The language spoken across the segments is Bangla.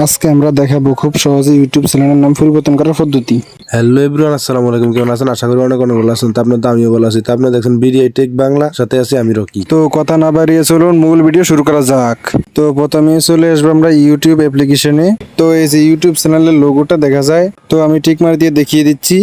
আজকে আমরা দেখাবো খুব সহজে ইউটিউব চ্যানেলের নাম পরিবর্তন করার পদ্ধতি। হ্যালো এভরিওয়ান, আসসালামু আলাইকুম। কেমন আছেন? আশা করি অনেক অনেক ভালো আছেন। তো আপনার তো আমিও ভালো আছি। তো আপনারা দেখছেন বিডিআই টেক বাংলা, সাথে আছি আমি রকি। তো কথা না বাড়িয়ে চলুন মূল ভিডিও শুরু করা যাক। তো প্রথমে চলে আসবো আমরা ইউটিউব অ্যাপ্লিকেশনে। তো এই যে ইউটিউব চ্যানেলের লোগোটা দেখা যায়, তো আমি টিক মার দিয়ে দেখিয়ে দিচ্ছি।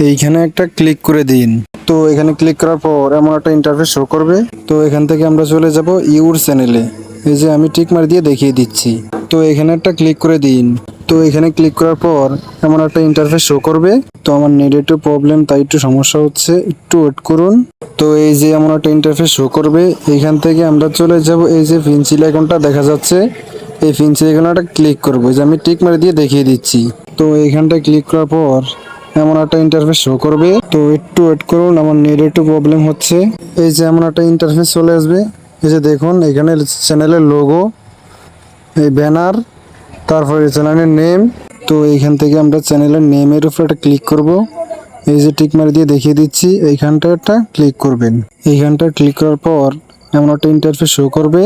এইখানে একটা ক্লিক করে দিন। তো এখানে ক্লিক করার পর এমন একটা ইন্টারফেস শো করবে। তো এখান থেকে আমরা চলে যাব ইউর চ্যানেলে। এই যে আমি টিক মার দিয়ে দেখিয়ে দিচ্ছি। তো এখানে একটা ক্লিক করে দিন। তো এখানে ক্লিক করার পর এমন একটা ইন্টারফেস শো করবে। তো আমার নেট একটু প্রবলেম, তাই একটু সমস্যা হচ্ছে, একটু ওয়েট করুন। তো এই যে এমন একটা ইন্টারফেস শো করবে। এইখান থেকে আমরা চলে যাব এই যে পেন্সিল আইকনটা দেখা যাচ্ছে, এই পেন্সিল আইকনটা ক্লিক করবো। যে আমি টিক মারি দিয়ে দেখিয়ে দিচ্ছি। তো এইখানটায় ক্লিক করার পর এমন একটা ইন্টারফেস শো করবে। তো একটু ওয়েট করুন, আমার নেট একটু প্রবলেম হচ্ছে। এই যে এমন একটা ইন্টারফেস চলে আসবে। এই যে দেখুন এখানে চ্যানেলের লোগো, এই ব্যানার, তারপরে চ্যানেলের নেম। তো এইখান থেকে আমরা চ্যানেলের নেমের উপর একটা ক্লিক করব। এই যে টিক মারি দিয়ে দেখিয়ে দিচ্ছি, এইখানটা একটা ক্লিক করবেন। এইখানটা ক্লিক করার পর এমন একটা ইন্টারফেস শো করবে।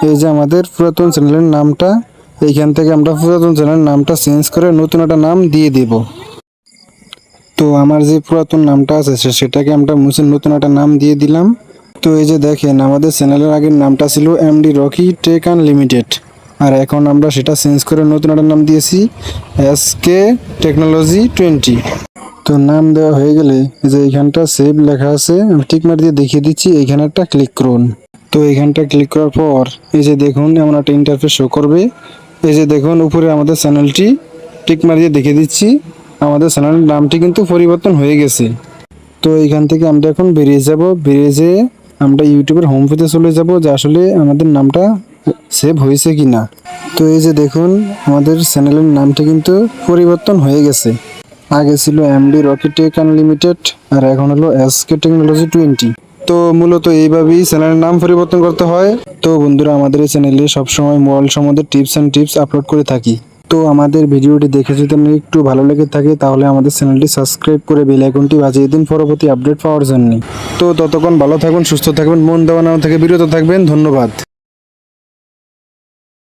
এই যে আমাদের পুরাতন চ্যানেলের নামটা, এইখান থেকে আমরা পুরাতন চ্যানেলের নামটা চেঞ্জ করে নতুন একটা নাম দিয়ে দেব। তো আমার যে পুরাতন নামটা আছে সেটাকে আমরা মুছে নতুন একটা নাম দিয়ে দিলাম। তো এই যে দেখেন আমাদের চ্যানেলের আগের নামটা ছিল এমডি রকি টেক আনলিমিটেড, আর এখন আমরা সেটা চেঞ্জ করে নতুন একটা নাম দিয়েছি এসকে টেকনোলজি 20। তো নাম দেওয়া হয়ে গেলে এই যে এইখানটা সেভ লেখা আছে, আমি টিক মার দিয়ে দেখিয়ে দিচ্ছি, এইখানে একটা ক্লিক করুন। তো এইখানটা ক্লিক করার পর এই যে দেখুন এমন একটা ইন্টারফেস শো করবে। এই যে দেখুন উপরে আমাদের চ্যানেলটি, টিক মার দিয়ে দেখিয়ে দিচ্ছি, আমাদের চ্যানেলের নামটি কিন্তু পরিবর্তন হয়ে গেছে। তো এইখান থেকে আমরা এখন বেরিয়ে যাব। বেরিয়ে যেয়ে আমরা ইউটিউবের হোম পেজে চলে যাব যে আসলে আমাদের নামটা সেভ হয়েছে কি না। তো এই যে দেখুন আমাদের চ্যানেলের নামটা কিন্তু পরিবর্তন হয়ে গেছে। আগে ছিল এমডি রকি টেক আনলিমিটেড, আর এখন হলো এসকে টেকনোলজি 20। তো মূলত এইভাবেই চ্যানেলের নাম পরিবর্তন করতে হয়। তো বন্ধুরা, আমাদের এই চ্যানেলে সবসময় মোবাইল সম্বন্ধে টিপস আপলোড করে থাকি। তো আমাদের ভিডিওটি দেখে যদি আপনার একটু ভালো লেগে থাকে তাহলে আমাদের চ্যানেলটি সাবস্ক্রাইব করে বেল আইকনটি বাজিয়ে দিন পরবর্তী আপডেট পাওয়ার জন্য। তো ততক্ষণ ভালো থাকুন, সুস্থ থাকবেন, মন দেওয়া না থেকে বিরত থাকবেন। ধন্যবাদ।